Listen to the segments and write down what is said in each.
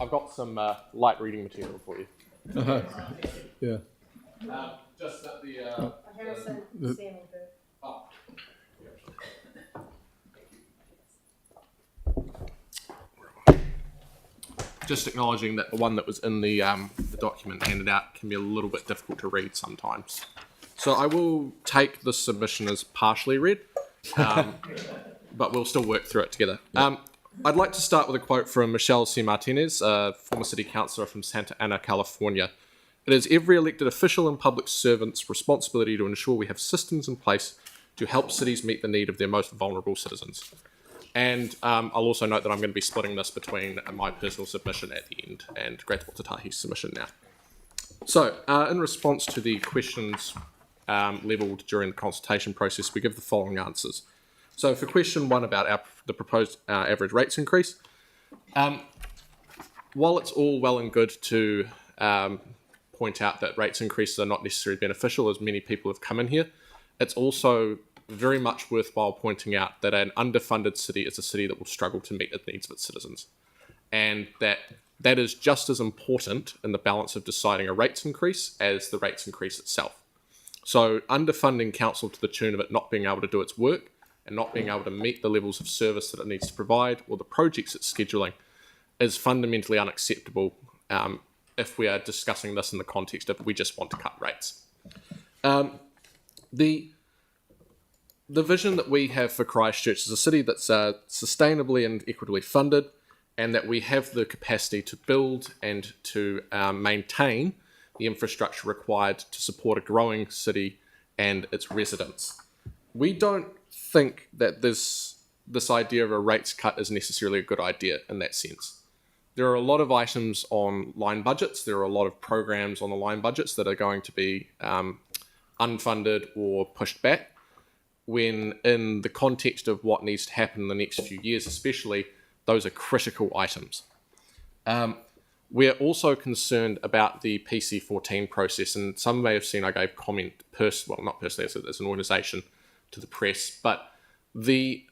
I've got some light reading material for you. Yeah. Just that the... Harrison, Sam will do. Oh. Just acknowledging that the one that was in the document handed out can be a little bit difficult to read sometimes. So I will take this submission as partially read, but we'll still work through it together. I'd like to start with a quote from Michelle C. Martinez, a former city councillor from Santa Ana, California. It is every elected official and public servant's responsibility to ensure we have systems in place to help cities meet the need of their most vulnerable citizens. And I'll also note that I'm going to be splitting this between my personal submission at the end and Greater Ōtautahi's submission now. So, in response to the questions levelled during the consultation process, we give the following answers. So, for question 1 about the proposed average rates increase, while it's all well and good to point out that rates increases are not necessarily beneficial, as many people have come in here, it's also very much worthwhile pointing out that an underfunded city is a city that will struggle to meet the needs of its citizens. And that is just as important in the balance of deciding a rates increase as the rates increase itself. So underfunding council to the tune of it not being able to do its work and not being able to meet the levels of service that it needs to provide or the projects it's scheduling is fundamentally unacceptable if we are discussing this in the context of we just want to cut rates. The vision that we have for Christchurch is a city that's sustainably and equitably funded, and that we have the capacity to build and to maintain the infrastructure required to support a growing city and its residents. We don't think that this idea of a rates cut is necessarily a good idea in that sense. There are a lot of items on line budgets, there are a lot of programs on the line budgets that are going to be unfunded or pushed back, when in the context of what needs to happen in the next few years especially, those are critical items. We're also concerned about the PC14 process, and some may have seen I gave comment, not personally as an organisation, to the press, but the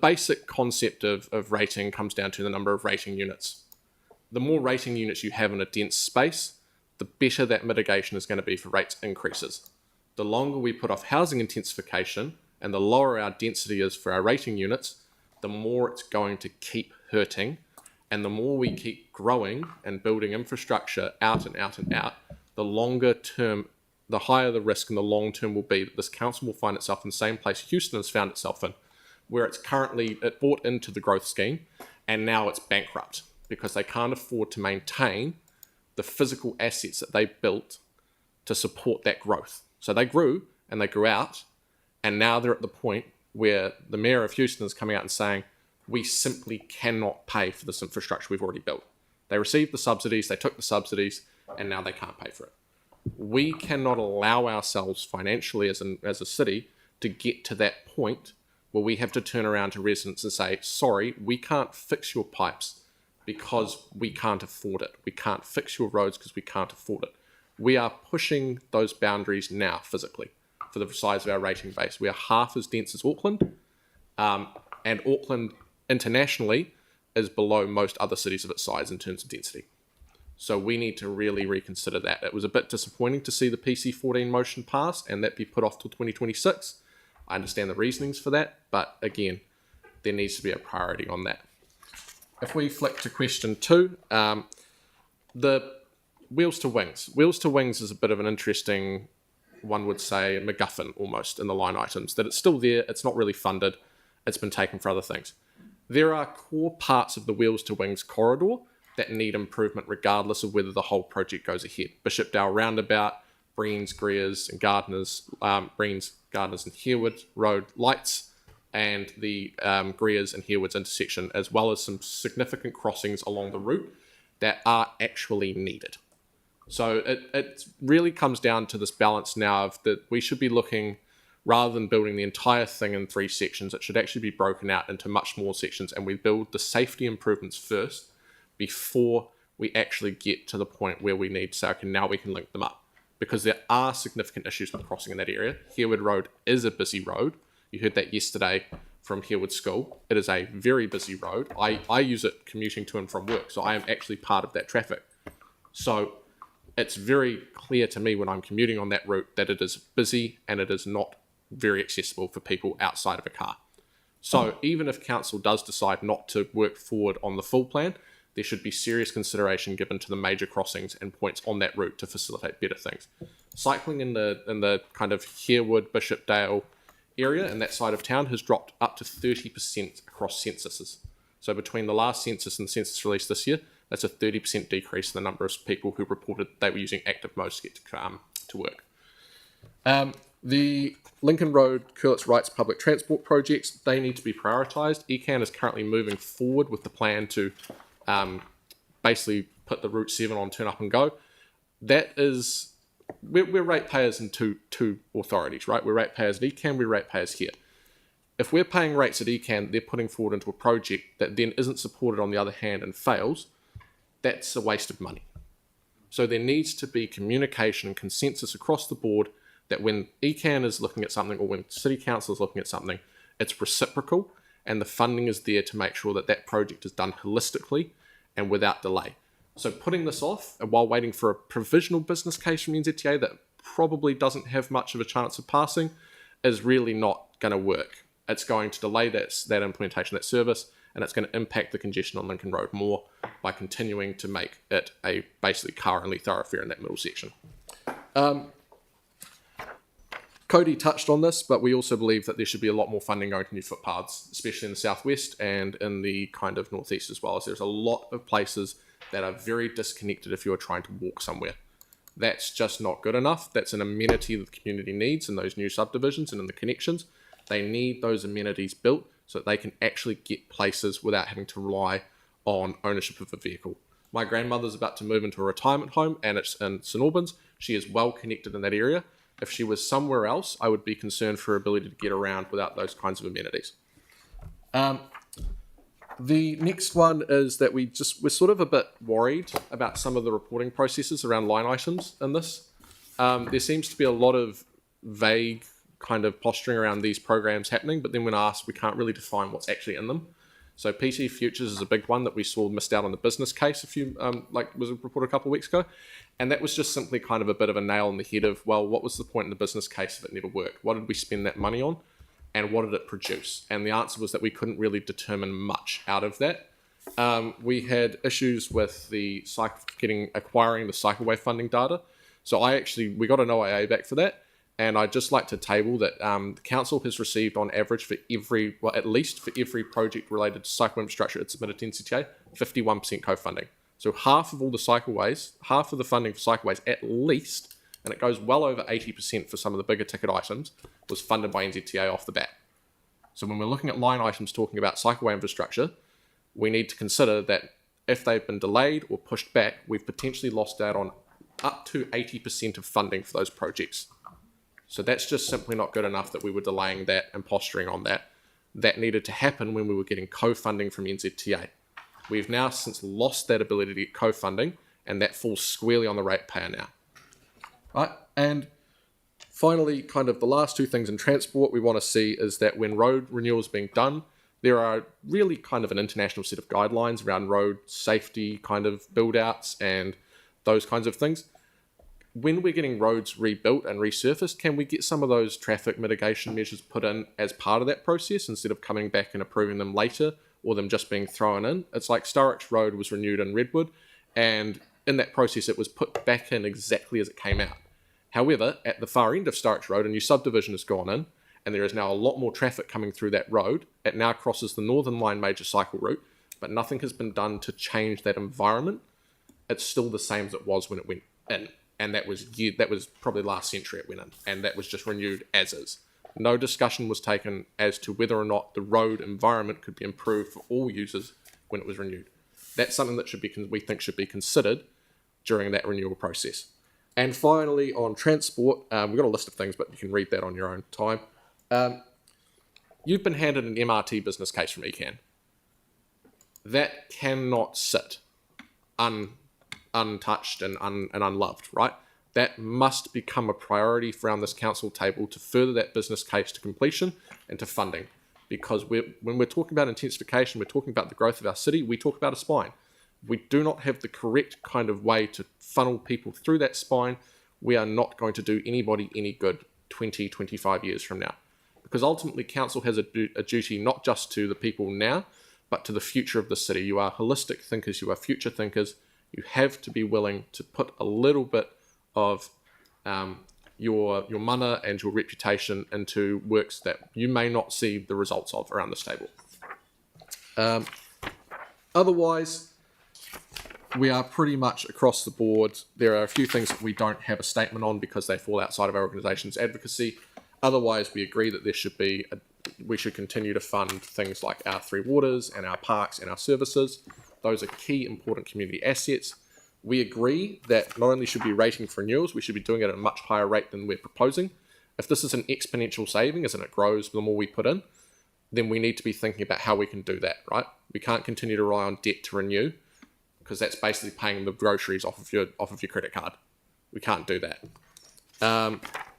basic concept of rating comes down to the number of rating units. The more rating units you have in a dense space, the better that mitigation is going to be for rates increases. The longer we put off housing intensification and the lower our density is for our rating units, the more it's going to keep hurting. And the more we keep growing and building infrastructure out and out and out, the longer term, the higher the risk in the long term will be that this council will find itself in the same place Houston has found itself in, where it bought into the growth scheme and now it's bankrupt because they can't afford to maintain the physical assets that they built to support that growth. So they grew and they grew out, and now they're at the point where the mayor of Houston is coming out and saying, we simply cannot pay for this infrastructure we've already built. They received the subsidies, they took the subsidies, and now they can't pay for it. We cannot allow ourselves financially as a city to get to that point where we have to turn around to residents and say, sorry, we can't fix your pipes because we can't afford it. We can't fix your roads because we can't afford it. We are pushing those boundaries now physically for the size of our rating base. We are half as dense as Auckland, and Auckland internationally is below most other cities of its size in terms of density. So we need to really reconsider that. It was a bit disappointing to see the PC14 motion pass and that be put off till 2026. I understand the reasonings for that, but again, there needs to be a priority on that. If we flick to question 2, the Wheels to Wings. Wheels to Wings is a bit of an interesting, one would say, MacGuffin almost in the line items, that it's still there, it's not really funded, it's been taken for other things. There are core parts of the Wheels to Wings corridor that need improvement regardless of whether the whole project goes ahead. Bishopdale Roundabout, Breens, Greers and Gardeners, Breens, Gardeners and Herwood Road lights, and the Greers and Herwoods intersection, as well as some significant crossings along the route that are actually needed. So it really comes down to this balance now of that we should be looking, rather than building the entire thing in 3 sections, it should actually be broken out into much more sections, and we build the safety improvements first before we actually get to the point where we need to say, okay, now we can link them up. Because there are significant issues with crossing in that area. Herwood Road is a busy road. You heard that yesterday from Harewood School. It is a very busy road. I use it commuting to and from work, so I am actually part of that traffic. So it's very clear to me when I'm commuting on that route that it is busy and it is not very accessible for people outside of a car. So even if council does decide not to work forward on the full plan, there should be serious consideration given to the major crossings and points on that route to facilitate better things. Cycling in the kind of Harewood, Bishopdale area and that side of town has dropped up to 30% across censuses. So between the last census and the census released this year, that's a 30% decrease in the number of people who reported they were using active modes to get to work. The Lincoln Road, Curlitz Rights public transport projects, they need to be prioritised. ECAN is currently moving forward with the plan to basically put the Route 7 on turn up and go. That is, we're ratepayers in two authorities, right? We're ratepayers at ECAN, we're ratepayers here. If we're paying rates at ECAN, they're putting forward into a project that then isn't supported on the other hand and fails, that's a waste of money. So there needs to be communication and consensus across the board that when ECAN is looking at something or when City Council is looking at something, it's reciprocal and the funding is there to make sure that that project is done holistically and without delay. So putting this off and while waiting for a provisional business case from NZTA that probably doesn't have much of a chance of passing is really not going to work. It's going to delay that implementation of that service, and it's going to impact the congestion on Lincoln Road more by continuing to make it a basically car-only thoroughfare in that middle section. Cody touched on this, but we also believe that there should be a lot more funding going to new footpaths, especially in the southwest and in the kind of northeast as well, as there's a lot of places that are very disconnected if you're trying to walk somewhere. That's just not good enough. That's an amenity that the community needs in those new subdivisions and in the connections. They need those amenities built so that they can actually get places without having to rely on ownership of a vehicle. My grandmother's about to move into a retirement home and it's in St Albans. She is well connected in that area. If she was somewhere else, I would be concerned for her ability to get around without those kinds of amenities. The next one is that we're sort of a bit worried about some of the reporting processes around line items in this. There seems to be a lot of vague kind of posturing around these programs happening, but then when asked, we can't really define what's actually in them. So PT Futures is a big one that we saw missed out on the business case was reported a couple of weeks ago. And that was just simply kind of a bit of a nail in the head of, well, what was the point in the business case if it never worked? What did we spend that money on? And what did it produce? And the answer was that we couldn't really determine much out of that. We had issues with the acquiring the cycleway funding data. So we got an OIA back for that. And I'd just like to table that the council has received on average at least for every project related to cycle infrastructure it's submitted to NCTA, 51% co-funding. So half of all the cycleways, half of the funding for cycleways at least, and it goes well over 80% for some of the bigger ticket items, was funded by NZTA off the bat. So when we're looking at line items talking about cycleway infrastructure, we need to consider that if they've been delayed or pushed back, we've potentially lost out on up to 80% of funding for those projects. So that's just simply not good enough that we were delaying that and posturing on that. That needed to happen when we were getting co-funding from NZTA. We've now since lost that ability to get co-funding, and that falls squarely on the ratepayer now. Right, and finally, kind of the last two things in transport we want to see is that when road renewal is being done, there are really kind of an international set of guidelines around road safety kind of build-outs and those kinds of things. When we're getting roads rebuilt and resurfaced, can we get some of those traffic mitigation measures put in as part of that process instead of coming back and approving them later or them just being thrown in? It's like Sturrock Road was renewed in Redwood, and in that process it was put back in exactly as it came out. However, at the far end of Sturrock Road, a new subdivision has gone in, and there is now a lot more traffic coming through that road. It now crosses the Northern Line major cycle route, but nothing has been done to change that environment. It's still the same as it was when it went in. And that was probably last century it went in, and that was just renewed as is. No discussion was taken as to whether or not the road environment could be improved for all users when it was renewed. That's something that we think should be considered during that renewal process. And finally, on transport, we've got a list of things, but you can read that on your own time. You've been handed an MRT business case from ECAN. That cannot sit untouched and unloved, right? That must become a priority around this council table to further that business case to completion and to funding, because when we're talking about intensification, we're talking about the growth of our city, we talk about a spine. If we do not have the correct kind of way to funnel people through that spine, we are not going to do anybody any good 20, 25 years from now. Because ultimately, council has a duty not just to the people now, but to the future of the city. You are holistic thinkers, you are future thinkers. You have to be willing to put a little bit of your mana and your reputation into works that you may not see the results of around this table. Otherwise, we are pretty much across the board. There are a few things that we don't have a statement on because they fall outside of our organisation's advocacy. Otherwise, we agree that we should continue to fund things like our Three Waters and our parks and our services. Those are key, important community assets. We agree that not only should we be rating for renewals, we should be doing it at a much higher rate than we're proposing. If this is an exponential saving, as in it grows the more we put in, then we need to be thinking about how we can do that, right? We can't continue to rely on debt to renew, because that's basically paying the groceries off of your credit card. We can't do that.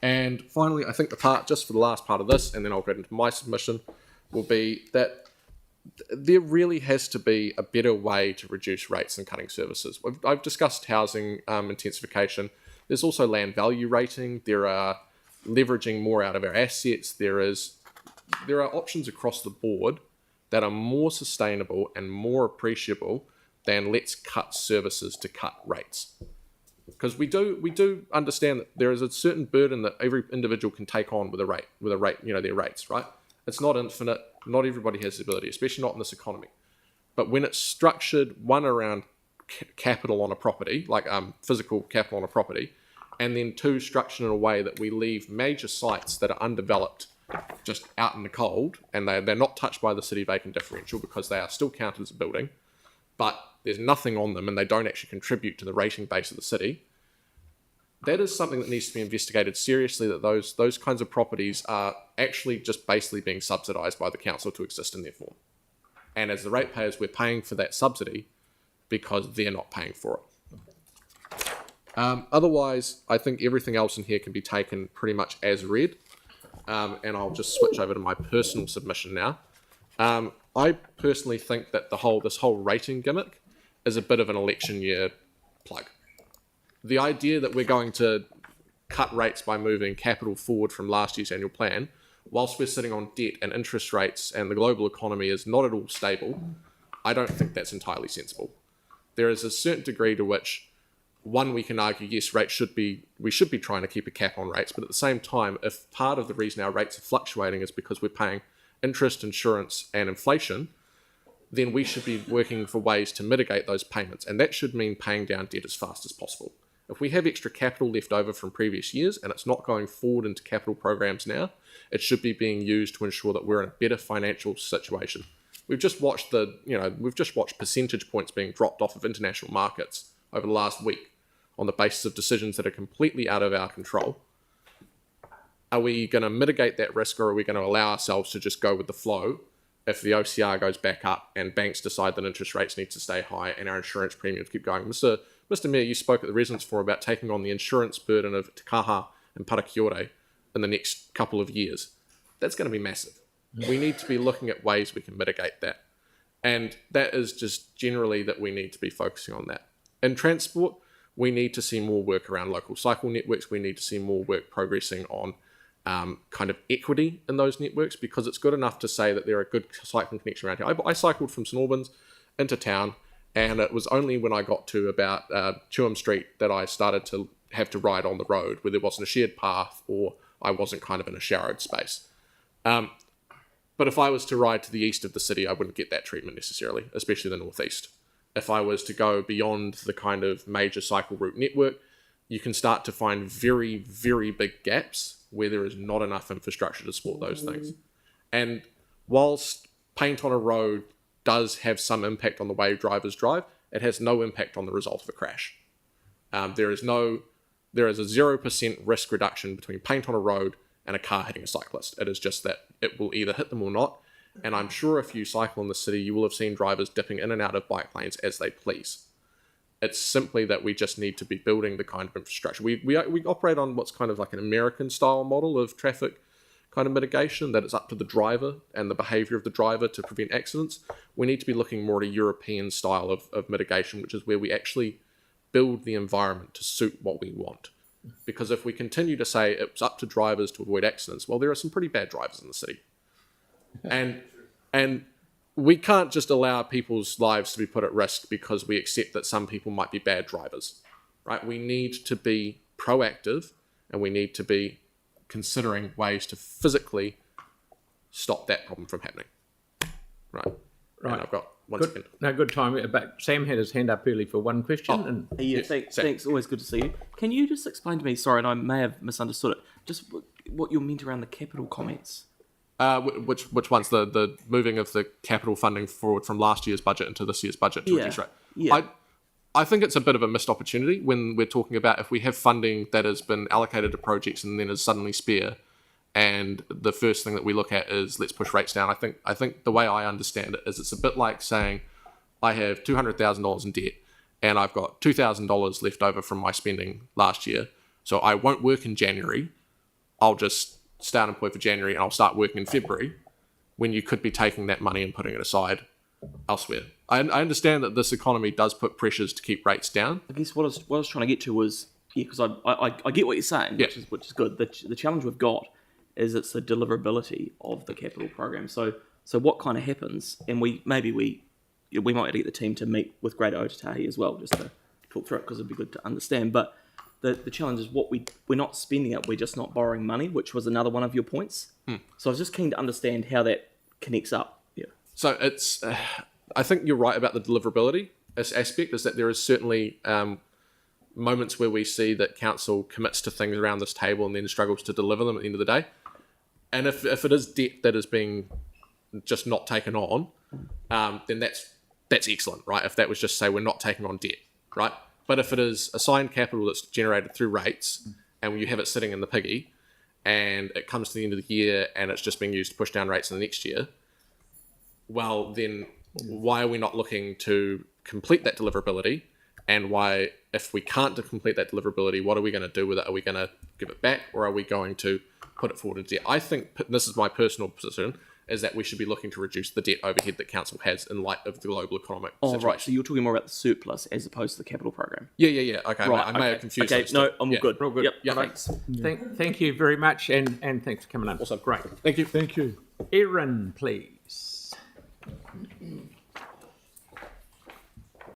And finally, I think just for the last part of this, and then I'll get into my submission, will be that there really has to be a better way to reduce rates than cutting services. I've discussed housing intensification. There's also land value rating. There are leveraging more out of our assets. There are options across the board that are more sustainable and more appreciable than let's cut services to cut rates. Because we do understand that there is a certain burden that every individual can take on with a rate, their rates, right? It's not infinite. Not everybody has the ability, especially not in this economy. But when it's structured, one, around capital on a property, like physical capital on a property, and then two, structured in a way that we leave major sites that are undeveloped just out in the cold, and they're not touched by the city vacant differential because they are still counted as a building, but there's nothing on them and they don't actually contribute to the rating base of the city. That is something that needs to be investigated seriously, that those kinds of properties are actually just basically being subsidised by the council to exist in their form. And as the ratepayers, we're paying for that subsidy because they're not paying for it. Otherwise, I think everything else in here can be taken pretty much as read. And I'll just switch over to my personal submission now. I personally think that this whole rating gimmick is a bit of an election year plug. The idea that we're going to cut rates by moving capital forward from last year's annual plan, whilst we're sitting on debt and interest rates and the global economy is not at all stable, I don't think that's entirely sensible. There is a certain degree to which, one, we can argue, yes, we should be trying to keep a cap on rates, but at the same time, if part of the reason our rates are fluctuating is because we're paying interest, insurance, and inflation, then we should be working for ways to mitigate those payments, and that should mean paying down debt as fast as possible. If we have extra capital left over from previous years and it's not going forward into capital programs now, it should be being used to ensure that we're in a better financial situation. We've just watched percentage points being dropped off of international markets over the last week on the basis of decisions that are completely out of our control. Are we going to mitigate that risk, or are we going to allow ourselves to just go with the flow if the OCR goes back up and banks decide that interest rates need to stay high and our insurance premiums keep going? Mr. Mayor, you spoke at the Residence Forum about taking on the insurance burden of Te Kaha and Parakiore in the next couple of years. That's going to be massive. We need to be looking at ways we can mitigate that. And that is just generally that we need to be focusing on that. In transport, we need to see more work around local cycle networks. We need to see more work progressing on kind of equity in those networks, because it's good enough to say that there are good cycling connections around here. I cycled from St Albans into town, and it was only when I got to about Chewham Street that I started to have to ride on the road where there wasn't a shared path or I wasn't kind of in a shadowed space. But if I was to ride to the east of the city, I wouldn't get that treatment necessarily, especially the northeast. If I was to go beyond the kind of major cycle route network, you can start to find very, very big gaps where there is not enough infrastructure to support those things. And whilst paint on a road does have some impact on the way drivers drive, it has no impact on the result of a crash. There is a 0% risk reduction between paint on a road and a car hitting a cyclist. It is just that it will either hit them or not. And I'm sure if you cycle in the city, you will have seen drivers dipping in and out of bike lanes as they please. It's simply that we just need to be building the kind of infrastructure. We operate on what's kind of like an American style model of traffic kind of mitigation, that it's up to the driver and the behaviour of the driver to prevent accidents. We need to be looking more at a European style of mitigation, which is where we actually build the environment to suit what we want. Because if we continue to say it's up to drivers to avoid accidents, well, there are some pretty bad drivers in the city. And we can't just allow people's lives to be put at risk because we accept that some people might be bad drivers, right? We need to be proactive, and we need to be considering ways to physically stop that problem from happening. Right. And I've got one second. No, good time. But Sam had his hand up early for one question. Thanks. Always good to see you. Can you just explain to me, sorry, and I may have misunderstood it, just what you meant around the capital comments? Which one's the moving of the capital funding forward from last year's budget into this year's budget to reduce rate? Yeah. I think it's a bit of a missed opportunity when we're talking about if we have funding that has been allocated to projects and then is suddenly spare, and the first thing that we look at is let's push rates down. I think the way I understand it is it's a bit like saying I have $200,000 in debt and I've got $2,000 left over from my spending last year, so I won't work in January. I'll just stay unemployed for January and I'll start working in February, when you could be taking that money and putting it aside elsewhere. I understand that this economy does put pressures to keep rates down. I guess what I was trying to get to was, because I get what you're saying, which is good. The challenge we've got is it's the deliverability of the capital program. So what kind of happens, and we might get the team to meet with Greater Ōtautahi as well, just to talk through it, because it'd be good to understand. But the challenge is we're not spending it, we're just not borrowing money, which was another one of your points. So I was just keen to understand how that connects up. Yeah. So it's, I think you're right about the deliverability aspect, is that there is certainly moments where we see that council commits to things around this table and then struggles to deliver them at the end of the day. And if it is debt that is being just not taken on, then that's excellent, right? If that was just say we're not taking on debt, right? But if it is assigned capital that's generated through rates and you have it sitting in the piggy and it comes to the end of the year and it's just being used to push down rates in the next year, well, then why are we not looking to complete that deliverability? And why, if we can't complete that deliverability, what are we going to do with it? Are we going to give it back, or are we going to put it forward into debt? I think, this is my personal position, is that we should be looking to reduce the debt overhead that council has in light of the global economic situation. Right, so you're talking more about the surplus as opposed to the capital program. Yeah. Okay, right, I may have confused Okay, those no, two. I'm good. Real good. Yep, Yeah. thanks. Thank you very much, and thanks for coming in. Awesome. Great. Thank you. Thank you. Erin, please.